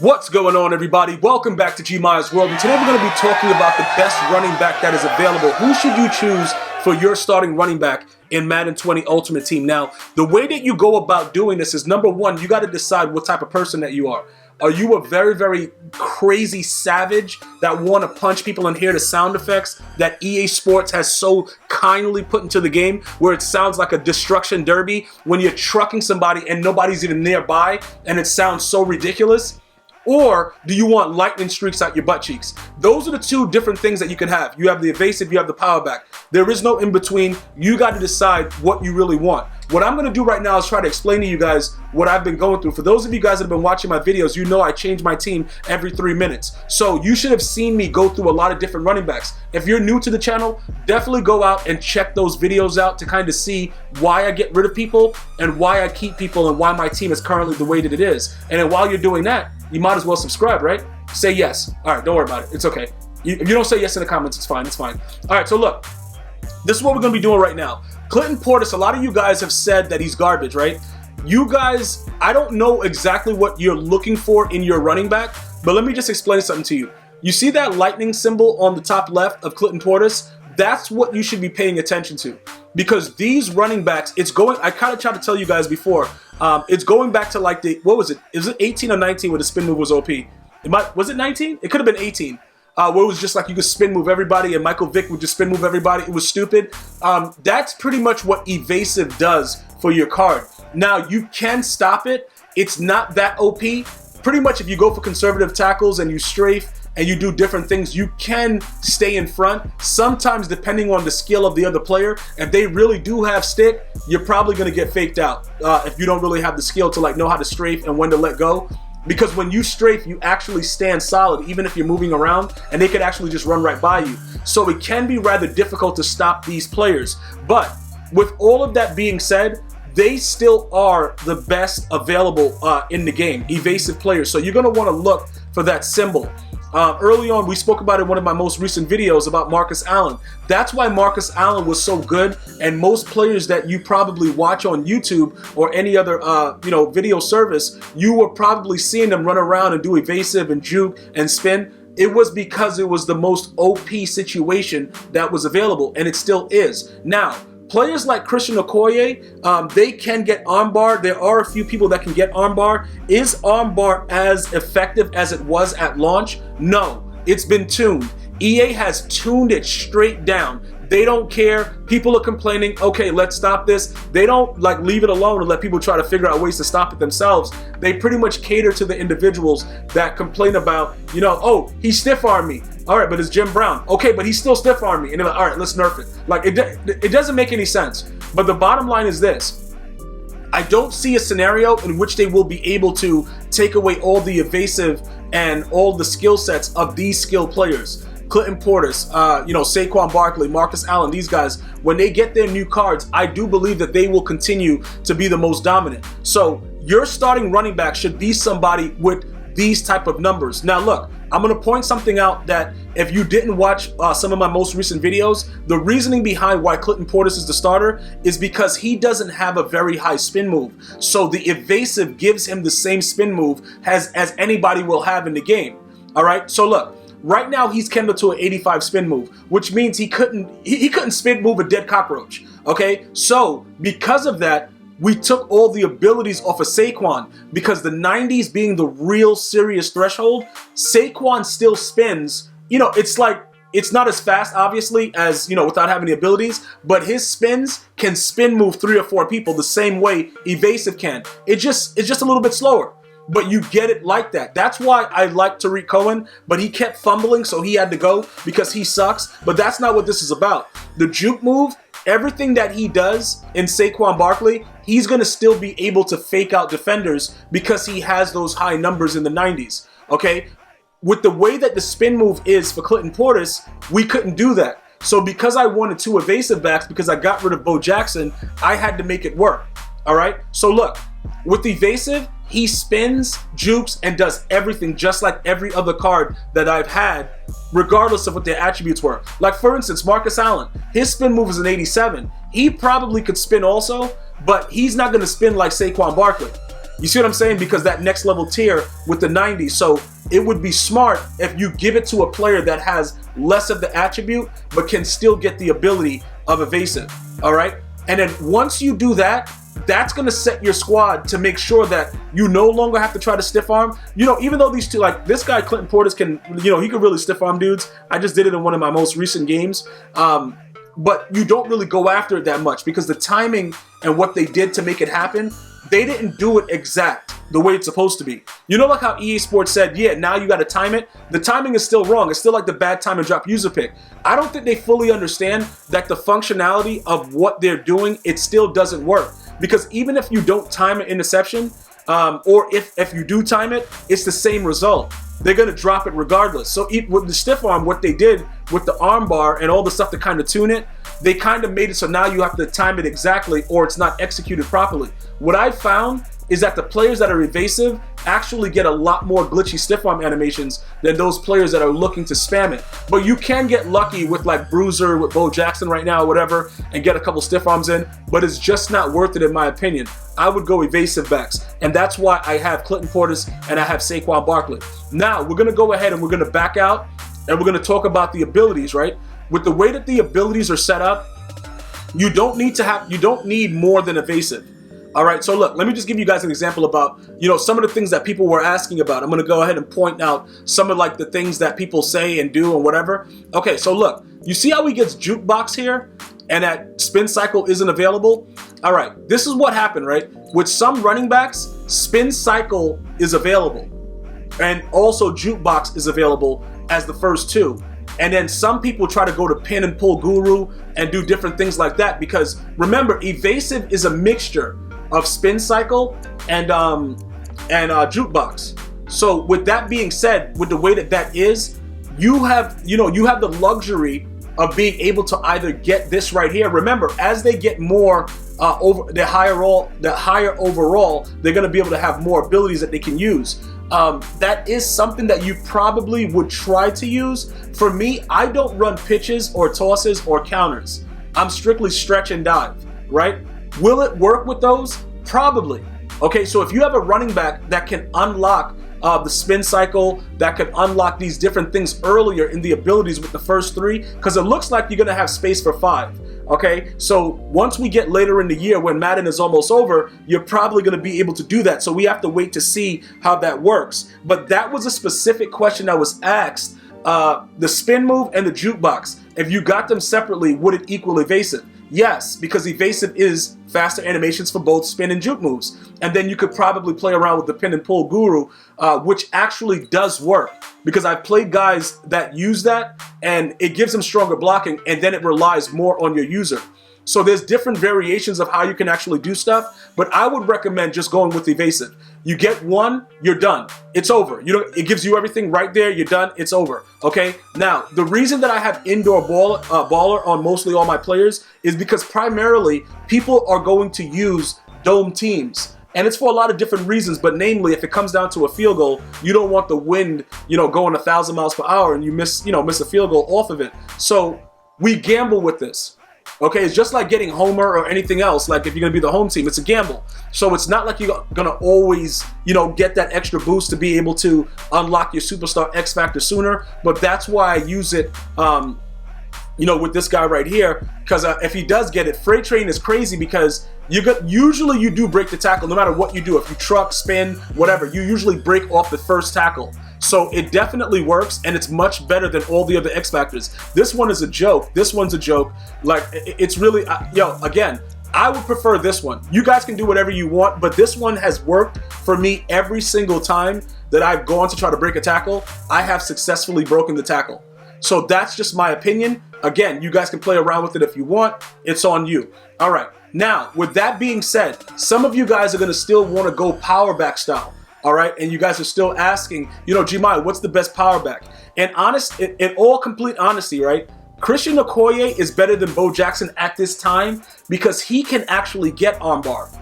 What's going on, everybody? Welcome back to GmiasWorld, and today we're going to be talking about the best running back that is available. Who should you choose for your starting running back in Madden 20 Ultimate Team? Now, the way that you go about doing this is, number one, you got to decide what type of person that you are. Are you a very, very crazy savage that want to punch people and hear the sound effects that EA Sports has so kindly put into the game, where it sounds like a destruction derby when you're trucking somebody and nobody's even nearby and it sounds so ridiculous? Or do you want lightning streaks out your butt cheeks? Those are the two different things that you can have. You have the evasive, you have the power back. There is no in between. You got to decide what you really want. What I'm going to do right now is try to explain to you guys what I've been going through. For those of you guys that have been watching my videos, you know I change my team every 3 minutes. So you should have seen me go through a lot of different running backs. If you're new to the channel, definitely go out and check those videos out to kind of see why I get rid of people and why I keep people and why my team is currently the way that it is. And then while you're doing that, you might as well subscribe, right? Say yes. All right, don't worry about it. It's okay. If you don't say yes in the comments, it's fine. It's fine. All right, so look, this is what we're going to be doing right now. Clinton Portis, a lot of you guys have said that he's garbage, right? You guys, I don't know exactly what you're looking for in your running back, but let me just explain something to you. You see that lightning symbol on the top left of Clinton Portis? That's what you should be paying attention to, because these running backs, it's going, I kind of tried to tell you guys before, it's going back to like the, what was it? Is it 18 or 19 where the spin move was OP? Was it 19? It could have been 18. Where it was just like you could spin move everybody and Michael Vick would just spin move everybody. It was stupid. That's pretty much what evasive does for your card. Now, you can stop it. It's not that OP. Pretty much if you go for conservative tackles and you strafe and you do different things, you can stay in front. Sometimes, depending on the skill of the other player, if they really do have stick, you're probably going to get faked out if you don't really have the skill to like know how to strafe and when to let go. Because when you strafe, you actually stand solid, even if you're moving around, and they could actually just run right by you. So it can be rather difficult to stop these players. But with all of that being said, they still are the best available in the game, evasive players. So you're going to want to look for that symbol. Early on, we spoke about it in one of my most recent videos about Marcus Allen. That's why Marcus Allen was so good, and most players that you probably watch on YouTube or any other video service, you were probably seeing them run around and do evasive and juke and spin. It was because it was the most OP situation that was available, and it still is. Now, players like Christian Okoye, they can get armbar. There are a few people that can get armbar. Is armbar as effective as it was at launch? No, it's been tuned. EA has tuned it straight down. They don't care. People are complaining, okay, let's stop this. They don't like leave it alone and let people try to figure out ways to stop it themselves. They pretty much cater to the individuals that complain about, oh, he stiff-armed me. All right, but it's Jim Brown. Okay, but he's still stiff-armed me. And they're like, all right, let's nerf it. Like, it doesn't make any sense. But the bottom line is this. I don't see a scenario in which they will be able to take away all the evasive and all the skill sets of these skilled players. Clinton Portis, Saquon Barkley, Marcus Allen, these guys, when they get their new cards, I do believe that they will continue to be the most dominant. So your starting running back should be somebody with these type of numbers. Now look, I'm going to point something out that if you didn't watch some of my most recent videos, the reasoning behind why Clinton Portis is the starter is because he doesn't have a very high spin move. So the evasive gives him the same spin move as anybody will have in the game. All right, so look. Right now, he's kendalled to an 85 spin move, which means he couldn't spin move a dead cockroach. Okay, so because of that, we took all the abilities off of Saquon, because the 90s being the real serious threshold, Saquon still spins. It's like it's not as fast, obviously, as without having the abilities, but his spins can spin move 3 or 4 people the same way evasive can. It's just a little bit slower. But you get it like that. That's why I like Tariq Cohen, but he kept fumbling, so he had to go because he sucks. But that's not what this is about. The juke move, everything that he does in Saquon Barkley, he's going to still be able to fake out defenders because he has those high numbers in the 90s. Okay? With the way that the spin move is for Clinton Portis, we couldn't do that. So because I wanted 2 evasive backs, because I got rid of Bo Jackson, I had to make it work. All right? So look, with evasive, he spins, jukes, and does everything just like every other card that I've had, regardless of what their attributes were. Like, for instance, Marcus Allen, his spin move is an 87. He probably could spin also, but he's not going to spin like Saquon Barkley. You see what I'm saying? Because that next level tier with the 90. So it would be smart if you give it to a player that has less of the attribute, but can still get the ability of evasive. All right. And then once you do that, that's going to set your squad to make sure that you no longer have to try to stiff arm. You know, even though these two, like this guy, Clinton Portis, can, you know, he can really stiff arm dudes. I just did it in one of my most recent games. But you don't really go after it that much because the timing and what they did to make it happen, they didn't do it exact the way it's supposed to be. You know, like how EA Sports said, yeah, now you got to time it. The timing is still wrong. It's still like the bad time and drop user pick. I don't think they fully understand that the functionality of what they're doing, it still doesn't work. Because even if you don't time an interception, or if you do time it, it's the same result. They're going to drop it regardless. So with the stiff arm, what they did with the arm bar and all the stuff to kind of tune it, they kind of made it so now you have to time it exactly or it's not executed properly. What I found is that the players that are evasive actually get a lot more glitchy stiff arm animations than those players that are looking to spam it. But you can get lucky with like Bruiser, with Bo Jackson right now or whatever, and get a couple stiff arms in, but it's just not worth it in my opinion. I would go evasive backs, and that's why I have Clinton Portis and I have Saquon Barkley. Now, we're going to go ahead and we're going to back out, and we're going to talk about the abilities, right? With the way that the abilities are set up, you don't need more than evasive. All right, so look, let me just give you guys an example about, you know, some of the things that people were asking about. I'm going to go ahead and point out some of like the things that people say and do and whatever. Okay, so look, you see how he gets jukebox here and that spin cycle isn't available? All right, this is what happened, right? With some running backs, spin cycle is available and also jukebox is available as the first two. And then some people try to go to pin and pull guru and do different things like that because remember, evasive is a mixture of spin cycle and jukebox. So with that being said, with the way that is, you have the luxury of being able to either get this right here. Remember, as they get more over the higher overall, they're going to be able to have more abilities that they can use. That is something that you probably would try to use. For me, I don't run pitches or tosses or counters. I'm strictly stretch and dive, right? Will it work with those? Probably. Okay, so if you have a running back that can unlock the spin cycle, that can unlock these different things earlier in the abilities with the first three, because it looks like you're going to have space for 5. Okay, so once we get later in the year when Madden is almost over, you're probably going to be able to do that. So we have to wait to see how that works. But that was a specific question that was asked. The spin move and the jukebox, if you got them separately, would it equal evasive? Yes, because evasive is faster animations for both spin and juke moves. And then you could probably play around with the pin and pull guru, which actually does work. Because I've played guys that use that and it gives them stronger blocking and then it relies more on your user. So there's different variations of how you can actually do stuff, but I would recommend just going with evasive. You get one, you're done. It's over. It gives you everything right there. You're done. It's over. Okay. Now, the reason that I have indoor baller on mostly all my players is because primarily people are going to use dome teams. And it's for a lot of different reasons, but namely, if it comes down to a field goal, you don't want the wind, going 1,000 miles per hour and you miss a field goal off of it. So we gamble with this. Okay, it's just like getting Homer or anything else. Like if you're going to be the home team, it's a gamble. So it's not like you're going to always, get that extra boost to be able to unlock your superstar X factor sooner. But that's why I use it, with this guy right here. Because if he does get it, Freight Train is crazy because usually you do break the tackle no matter what you do. If you truck, spin, whatever, you usually break off the first tackle. So it definitely works, and it's much better than all the other X Factors. This one is a joke. This one's a joke. Like, it's really, again, I would prefer this one. You guys can do whatever you want, but this one has worked for me every single time that I've gone to try to break a tackle. I have successfully broken the tackle. So that's just my opinion. Again, you guys can play around with it if you want. It's on you. All right. Now, with that being said, some of you guys are going to still want to go power back style. All right, and you guys are still asking, Gmia, what's the best power back? And in all complete honesty, right? Christian Okoye is better than Bo Jackson at this time because he can actually get armbar.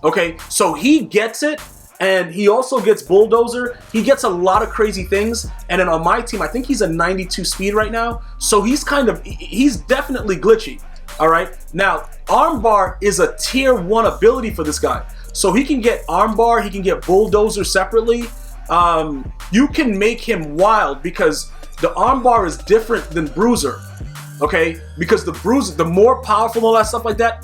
Okay, so he gets it, and he also gets bulldozer. He gets a lot of crazy things. And then on my team, I think he's a 92 speed right now. So he's definitely glitchy. All right, now armbar is a tier 1 ability for this guy. So he can get armbar, he can get bulldozer separately. You can make him wild because the armbar is different than bruiser, okay? Because the bruiser, the more powerful, all that stuff like that.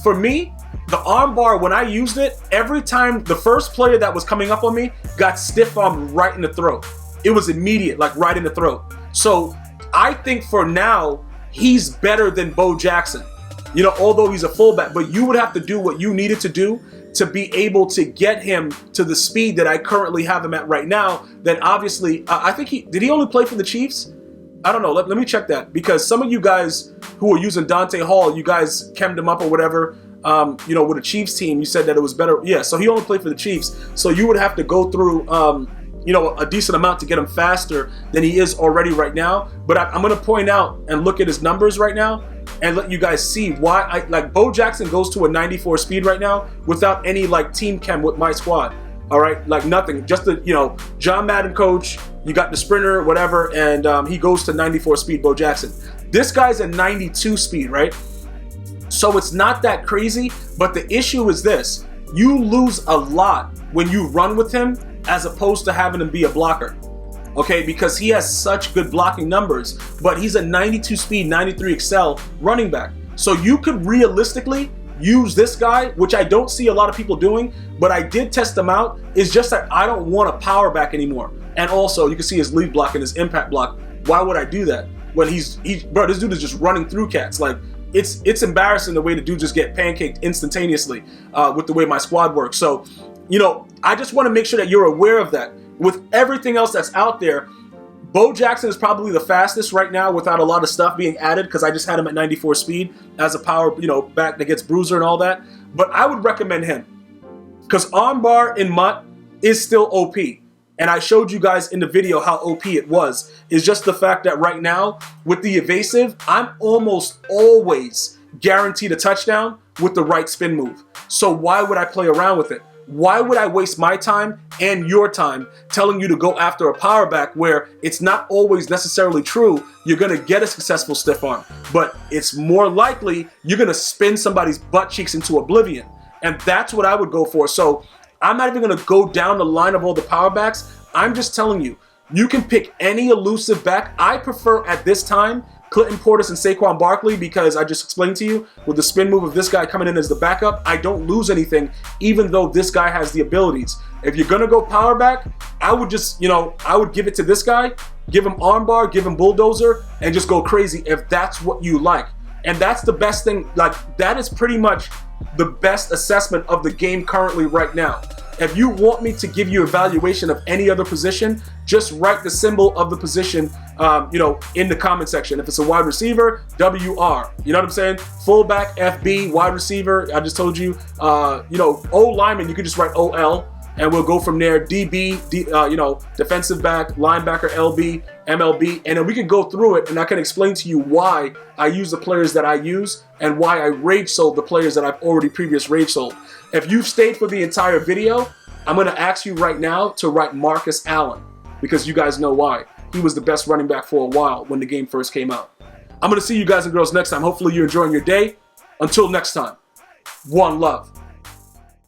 For me, the armbar, when I used it, every time the first player that was coming up on me got stiff armed right in the throat. It was immediate, like right in the throat. So I think for now, he's better than Bo Jackson. You know, although he's a fullback, but you would have to do what you needed to do to be able to get him to the speed that I currently have him at right now. Then obviously, I think did he only play for the Chiefs? I don't know. Let me check that, because some of you guys who are using Dante Hall, you guys chemmed him up or whatever. You know, with a Chiefs team, you said that it was better. Yeah, so he only played for the Chiefs. So you would have to go through, you know, a decent amount to get him faster than he is already right now. But I'm going to point out and look at his numbers right now and let you guys see why like Bo Jackson goes to a 94 speed right now without any like team chem with my squad. All right, like nothing, just the, you know, John Madden coach, you got the sprinter, whatever, and he goes to 94 speed, Bo Jackson. This guy's at 92 speed, right? So it's not that crazy, but the issue is this: you lose a lot when you run with him as opposed to having him be a blocker. Okay, because he has such good blocking numbers, but he's a 92 speed, 93 excel running back. So you could realistically use this guy, which I don't see a lot of people doing, but I did test him out. It's just that I don't want a power back anymore. And also, you can see his lead block and his impact block. Why would I do that when bro, this dude is just running through cats. Like, it's embarrassing the way the dude just get pancaked instantaneously with the way my squad works. So, you know, I just want to make sure that you're aware of that. With everything else that's out there, Bo Jackson is probably the fastest right now without a lot of stuff being added, because I just had him at 94 speed as a power, you know, back that gets bruiser and all that. But I would recommend him because armbar in MUT is still OP. And I showed you guys in the video how OP it was. It's just the fact that right now with the evasive, I'm almost always guaranteed a touchdown with the right spin move. So why would I play around with it? Why would I waste my time and your time telling you to go after a power back where it's not always necessarily true you're going to get a successful stiff arm, but it's more likely you're going to spin somebody's butt cheeks into oblivion. And that's what I would go for. So I'm not even going to go down the line of all the power backs. I'm just telling you, you can pick any elusive back. I prefer at this time Clinton Portis and Saquon Barkley, because I just explained to you with the spin move of this guy coming in as the backup, I don't lose anything, even though this guy has the abilities. If you're going to go power back, I would just, you know, I would give it to this guy, give him armbar, give him bulldozer, and just go crazy if that's what you like. And that's the best thing. Like, that is pretty much the best assessment of the game currently right now. If you want me to give you evaluation of any other position, just write the symbol of the position, you know, in the comment section. If it's a wide receiver, WR. You know what I'm saying? Fullback, FB, wide receiver. I just told you, you know, O lineman, you can just write OL, and we'll go from there. DB, you know, defensive back, linebacker, LB, MLB, and then we can go through it, and I can explain to you why I use the players that I use and why I rage sold the players that I've already previous rage sold. If you've stayed for the entire video, I'm going to ask you right now to write Marcus Allen, because you guys know why. He was the best running back for a while when the game first came out. I'm going to see you guys and girls next time. Hopefully you're enjoying your day. Until next time, one love.